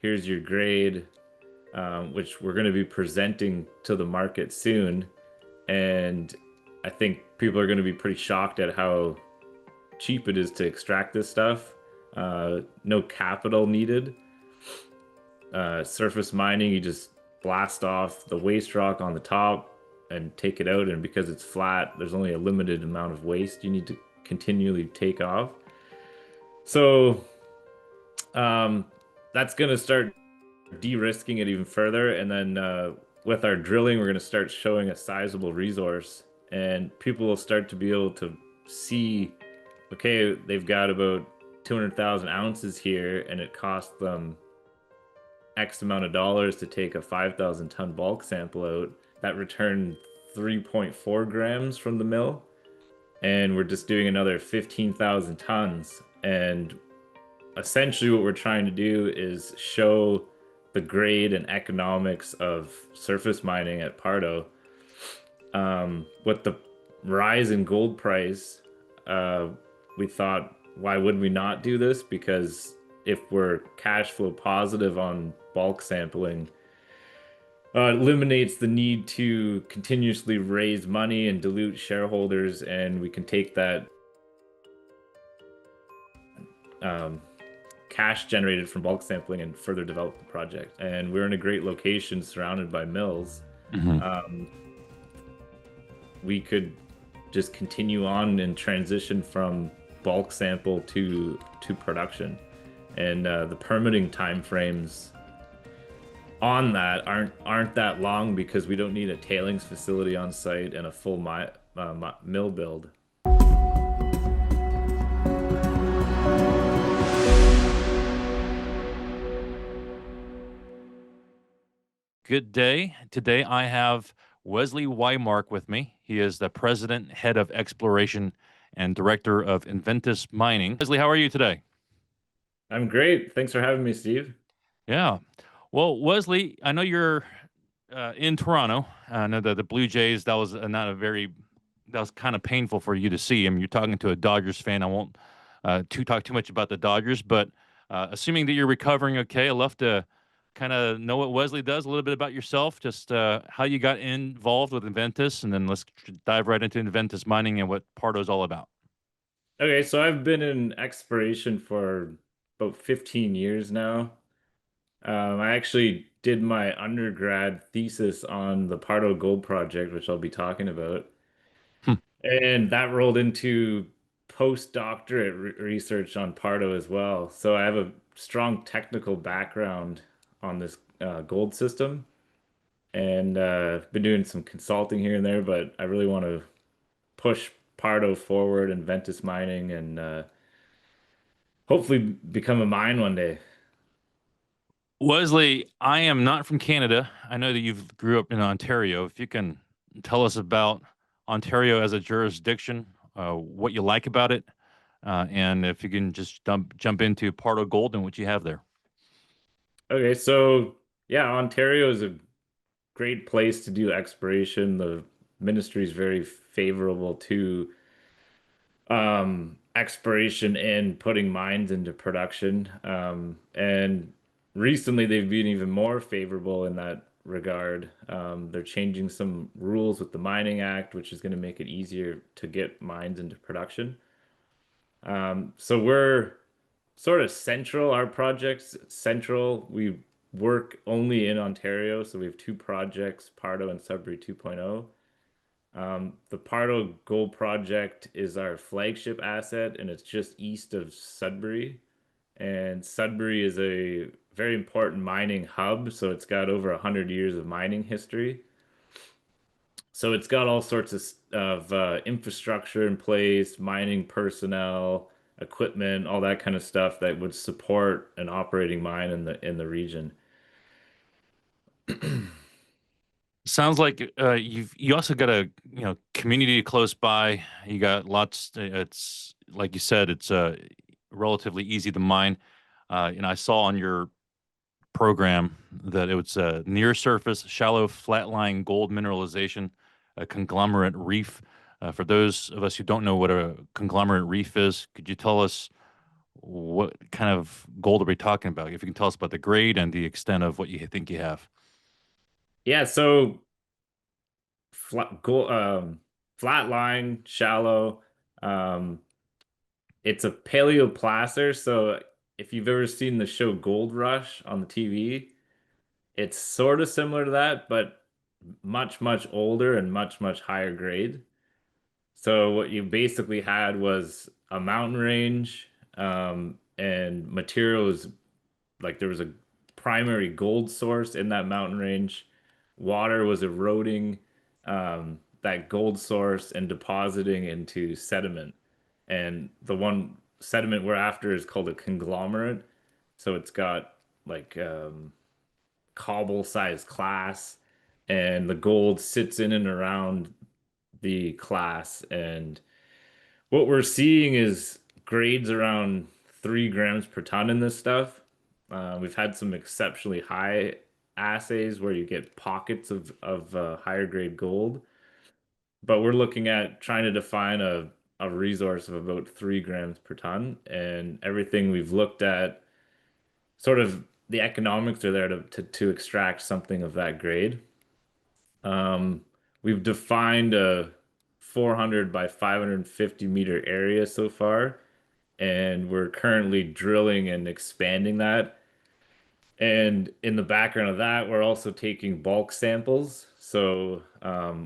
here's your grade, which we're going to be presenting to the market soon. And I think people are going to be pretty shocked at how cheap it is to extract this stuff. No capital needed. Surface mining, you just blast off the waste rock on the top and take it out. And because it's flat, there's only a limited amount of waste you need to continually take off. So that's going to start de-risking it even further. And then with our drilling, we're going to start showing a sizable resource, and people will start to be able to see, okay, they've got about 200,000 ounces here, and it cost them X amount of dollars to take a 5,000 ton bulk sample out. That returned 3.4 grams from the mill, and we're just doing another 15,000 tons. And essentially what we're trying to do is show the grade and economics of surface mining at Pardo. With the rise in gold price, we thought, why would we not do this? Because if we're cash flow positive on bulk sampling, it eliminates the need to continuously raise money and dilute shareholders, and we can take that cash generated from bulk sampling and further develop the project. And we're in a great location surrounded by mills. We could just continue on and transition from bulk sample to production. And the permitting timeframes on that aren't that long, because we don't need a tailings facility on site and a full mill build. Good day. Today I have Wesley Whymark with me. He is the president, head of exploration, and director of Inventus Mining. Wesley, how are you today? I'm great. Thanks for having me, Steve. Yeah. Well, Wesley, I know you're in Toronto. I know that the Blue Jays, that was that was kind of painful for you to see. I mean, you're talking to a Dodgers fan. I won't talk too much about the Dodgers, but assuming that you're recovering okay, I'd love to kind of know what Wesley does, a little bit about yourself, just how you got involved with Inventus, and then let's dive right into Inventus Mining and what Pardo's all about. Okay, so I've been in exploration for about 15 years now. I actually did my undergrad thesis on the Pardo Gold Project, which I'll be talking about. Hmm. And that rolled into postdoctorate research on Pardo as well. So I have a strong technical background on this gold system, and been doing some consulting here and there, but I really want to push Pardo forward and Ventus Mining, and hopefully become a mine one day. Wesley, I am not from Canada. I know that you've grew up in Ontario. If you can tell us about Ontario as a jurisdiction, what you like about it, and if you can just jump into Pardo Gold and what you have there. Okay, so yeah, Ontario is a great place to do exploration. The ministry is very favorable to exploration and putting mines into production. And recently they've been even more favorable in that regard. They're changing some rules with the Mining Act, which is going to make it easier to get mines into production. So we're sort of central. Our project's central. We work only in Ontario, so we have two projects, Pardo and Sudbury 2.0. The Pardo Gold Project is our flagship asset, and it's just east of Sudbury. And Sudbury is a very important mining hub, so it's got over 100 years of mining history. So it's got all sorts of infrastructure in place, mining personnel, equipment, all that kind of stuff that would support an operating mine in the region. Sounds like you also got a community close by. You got lots. It's like you said, it's relatively easy to mine. I saw on your program that it was near surface, shallow, flat-lying gold mineralization, a conglomerate reef. For those of us who don't know what a conglomerate reef is, could you tell us what kind of gold are we talking about? If you can tell us about the grade and the extent of what you think you have. Yeah, so flat line, shallow. Um, it's a paleo-placer. So if you've ever seen the show Gold Rush on the TV, it's sort of similar to that, but much, much older and much, much higher grade. So what you basically had was a mountain range, and materials like there was a primary gold source in that mountain range. Water was eroding that gold source and depositing into sediment. And the one sediment we're after is called a conglomerate. So it's got like cobble-sized class, and the gold sits in and around the class. And what we're seeing is grades around 3 grams per ton in this stuff. We've had some exceptionally high assays where you get pockets of higher grade gold, but we're looking at trying to define a resource of about 3 grams per ton. And everything we've looked at, sort of the economics are there to extract something of that grade. Um, we've defined a 400 by 550 meter area so far, and we're currently drilling and expanding that. And in the background of that, we're also taking bulk samples. So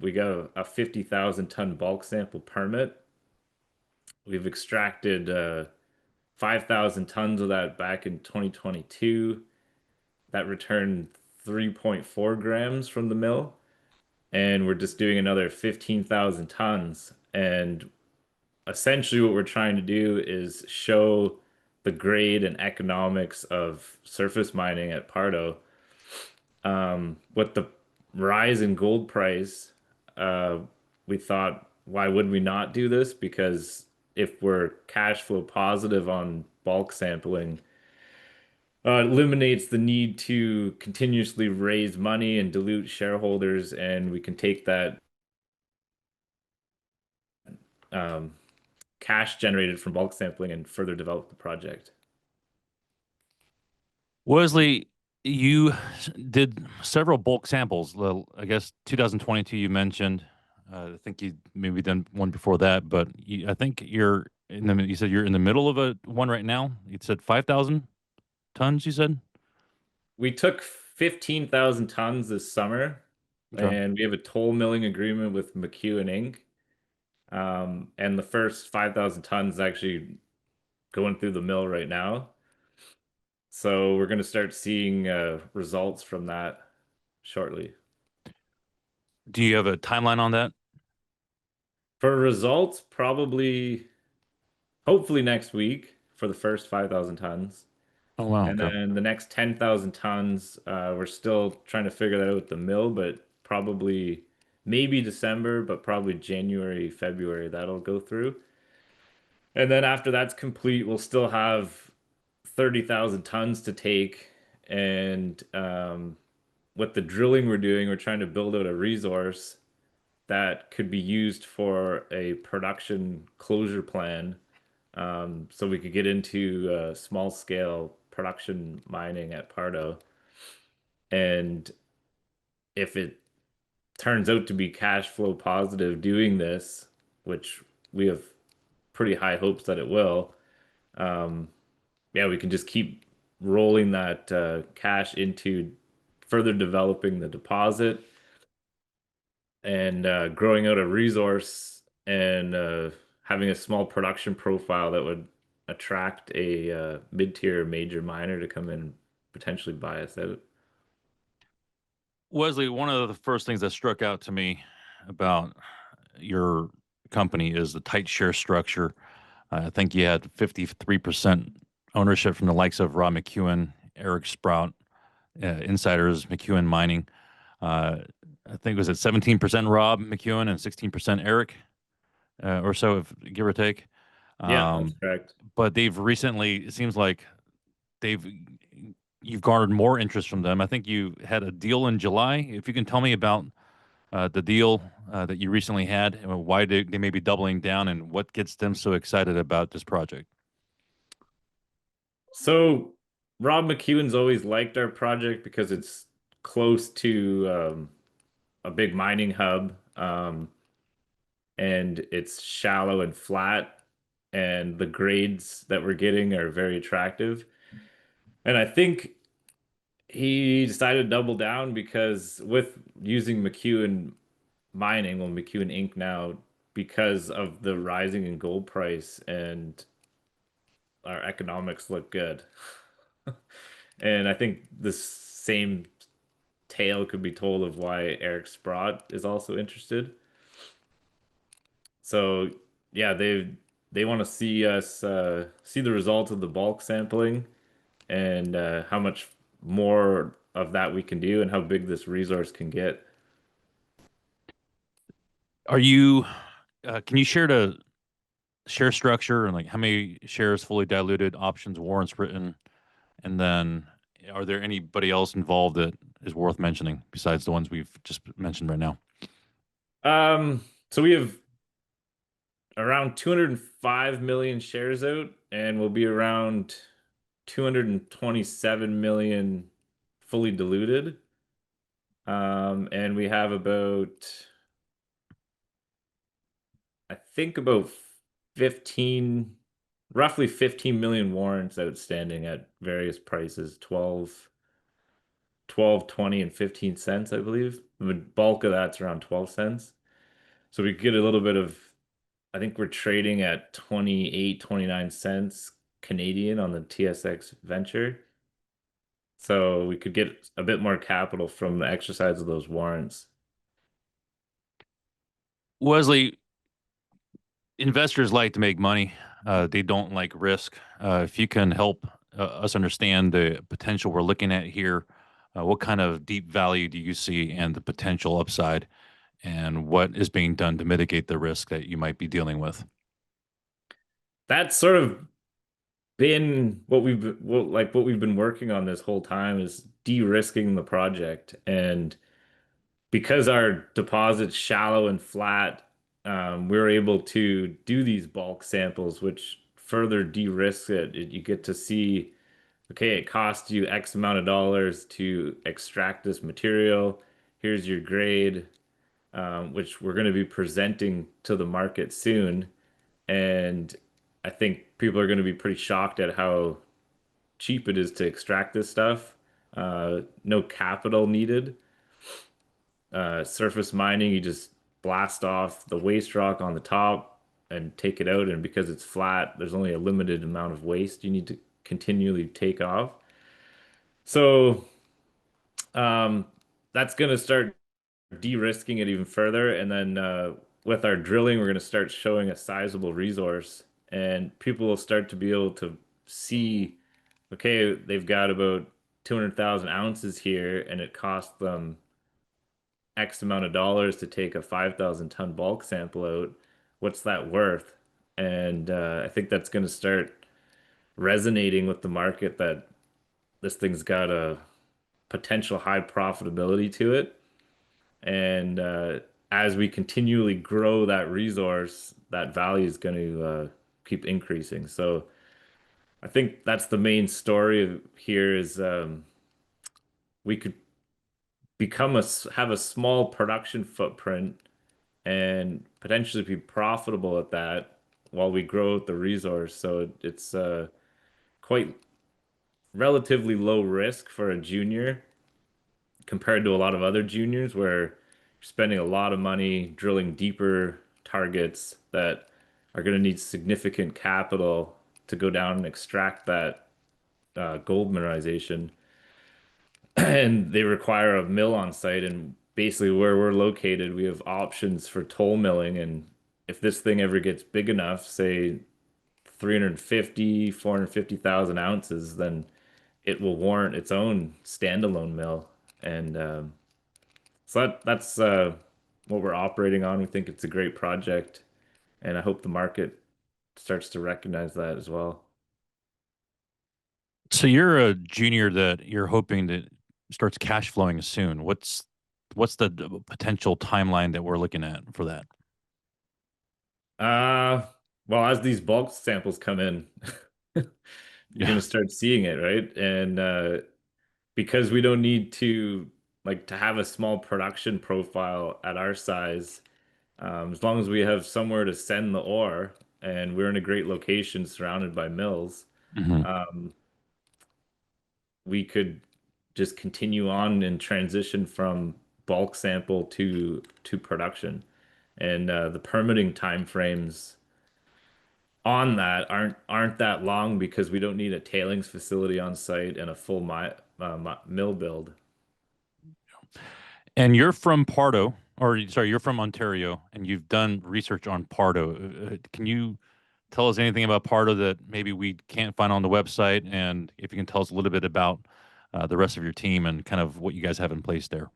we got a 50,000 ton bulk sample permit. We've extracted 5,000 tons of that back in 2022. That returned 3.4 grams from the mill. And we're just doing another 15,000 tons. And essentially what we're trying to do is show the grade and economics of surface mining at Pardo. With the rise in gold price, uh, we thought, why would we not do this? Because if we're cash flow positive on bulk sampling, it eliminates the need to continuously raise money and dilute shareholders, and we can take that um, cash generated from bulk sampling and further develop the project. Wesley, you did several bulk samples. I guess 2022 you mentioned. I think you maybe done one before that, but I think you said you're in the middle of a one right now. You said 5,000 tons, you said? We took 15,000 tons this summer, Okay. and we have a toll milling agreement with McEwen Inc. And the first 5,000 tons is actually going through the mill right now. So we're going to start seeing results from that shortly. Do you have a timeline on that? For results, probably, hopefully next week for the first 5,000 tons. Oh, wow. And Okay. then the next 10,000 tons, we're still trying to figure that out with the mill, but probably maybe December, but probably January, February, that'll go through. And then after that's complete, we'll still have 30,000 tons to take. And with the drilling we're doing, we're trying to build out a resource that could be used for a production closure plan. So we could get into small scale production mining at Pardo. And if it turns out to be cash flow positive doing this, which we have pretty high hopes that it will, um, yeah, we can just keep rolling that cash into further developing the deposit and growing out a resource and having a small production profile that would attract a mid-tier major miner to come in and potentially buy us out. Wesley, one of the first things that struck out to me about your company is the tight share structure. I think you had 53% ownership from the likes of Rob McEwen, Eric Sprott, insiders, McEwen Mining. Uh, I think it was at 17% Rob McEwen and 16% Eric, or so, if give or take. Yeah, that's Um, correct. but they've recently, it seems like they've you've garnered more interest from them. I think you had a deal in July. If you can tell me about the deal that you recently had, and why they may be doubling down, and what gets them so excited about this project. So Rob McEwen's always liked our project because it's close to a big mining hub, and it's shallow and flat, and the grades that we're getting are very attractive. And I think he decided to double down because with using McEwen mining, well, McEwen Inc. now, because of the rising in gold price and our economics look good. And I think the same tale could be told of why Eric Sprott is also interested. So yeah, they want to see us see the results of the bulk sampling and how much more of that we can do and how big this resource can get. Are you, can you share the share structure and like how many shares fully diluted, options, warrants written? And then are there anybody else involved that is worth mentioning besides the ones we've just mentioned right now? So we have around 205 million shares out, and we'll be around 227 million fully diluted. And we have I think about 15, roughly 15 million warrants outstanding at various prices, 12, 20, and 15 cents, I believe. The bulk of that's around 12 cents. So we get a little bit of, I think we're trading at 28, 29 cents Canadian on the TSX Venture. So we could get a bit more capital from the exercise of those warrants. Wesley, investors like to make money. They don't like risk. If you can help us understand the potential we're looking at here, what kind of deep value do you see and the potential upside, and what is being done to mitigate the risk that you might be dealing with? That's sort of been what we've been working on this whole time is de-risking the project. And because our deposit's shallow and flat, we were able to do these bulk samples, which further de-risks it. You get to see, okay, it costs you X amount of dollars to extract this material. Here's your grade, which we're going to be presenting to the market soon. And I think people are going to be pretty shocked at how cheap it is to extract this stuff. No capital needed. Surface mining, you just blast off the waste rock on the top and take it out. And because it's flat, there's only a limited amount of waste you need to continually take off. So um, that's going to start de-risking it even further. And then with our drilling, we're going to start showing a sizable resource, and people will start to be able to see, okay, they've got about 200,000 ounces here, and it cost them X amount of dollars to take a 5,000 ton bulk sample out. What's that worth? And I think that's going to start resonating with the market that this thing's got a potential high profitability to it. And as we continually grow that resource, that value is going to keep increasing. So I think that's the main story here is we could have a small production footprint and potentially be profitable at that while we grow the resource. So it's quite relatively low risk for a junior compared to a lot of other juniors where you're spending a lot of money drilling deeper targets that are going to need significant capital to go down and extract that gold mineralization. And they require a mill on site. And basically, where we're located, we have options for toll milling. And if this thing ever gets big enough, say 350, 450,000 ounces, then it will warrant its own standalone mill. And so that's what we're operating on. We think it's a great project, and I hope the market starts to recognize that as well. So you're a junior that you're hoping that starts cash flowing soon. What's the potential timeline that we're looking at for that? Uh, well, as these bulk samples come in, you're Yeah. gonna start seeing it, right? And because we don't need to like to have a small production profile at our size, as long as we have somewhere to send the ore and we're in a great location surrounded by mills, Mhm. um, we could just continue on and transition from bulk sample to production. And the permitting timeframes on that aren't that long because we don't need a tailings facility on site and a full mill build. And you're from Pardo, or sorry, you're from Ontario, and you've done research on Pardo. Can you tell us anything about Pardo that maybe we can't find on the website? And if you can tell us a little bit about the rest of your team and kind of what you guys have in place there.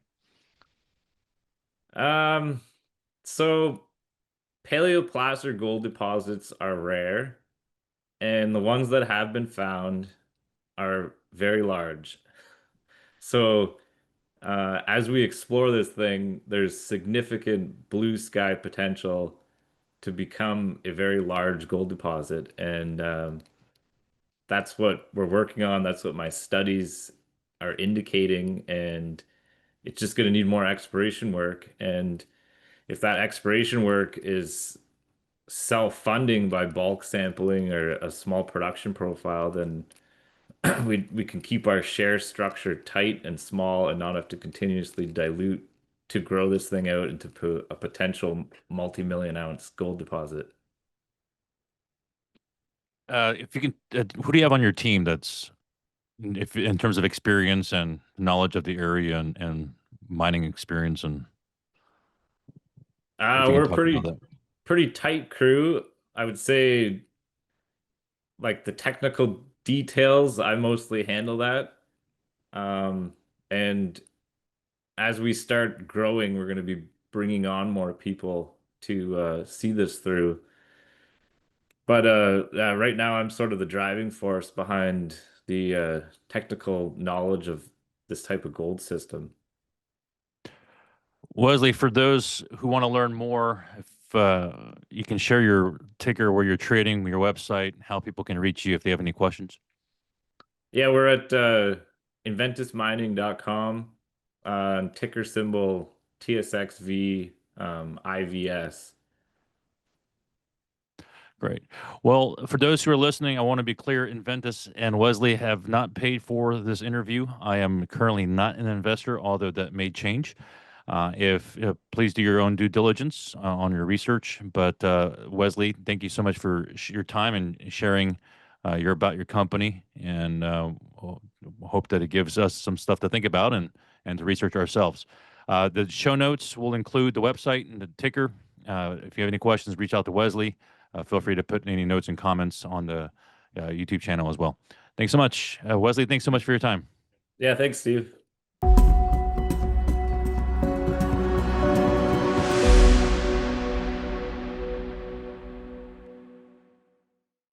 Um, so paleo-placer gold deposits are rare, and the ones that have been found are very large. So as we explore this thing, there's significant blue sky potential to become a very large gold deposit, and that's what we're working on. That's what my studies are indicating, and it's just going to need more exploration work. And if that exploration work is self-funding by bulk sampling or a small production profile, then we can keep our share structure tight and small and not have to continuously dilute to grow this thing out into a potential multi-million ounce gold deposit. If you can, who do you have on your team that's, if in terms of experience and knowledge of the area and mining experience, and if you can We're a talk about that? pretty tight crew. I would say like the technical details, I mostly handle that. And as we start growing, we're going to be bringing on more people to see this through. But right now, I'm sort of the driving force behind the technical knowledge of this type of gold system. Wesley, for those who want to learn more, if you can share your ticker, where you're trading, your website, how people can reach you if they have any questions. Yeah, we're at inventusmining.com, ticker symbol TSXV IVS. Great. Well, for those who are listening, I want to be clear, Inventus and Wesley have not paid for this interview. I am currently not an investor, although that may change. If please do your own due diligence on your research. But Wesley, thank you so much for your time and sharing about your company, and hope that it gives us some stuff to think about and to research ourselves. The show notes will include the website and the ticker. If you have any questions, reach out to Wesley. Feel free to put any notes and comments on the YouTube channel as well. Thanks so much, Wesley. Thanks so much for your time. Yeah, thanks, Steve.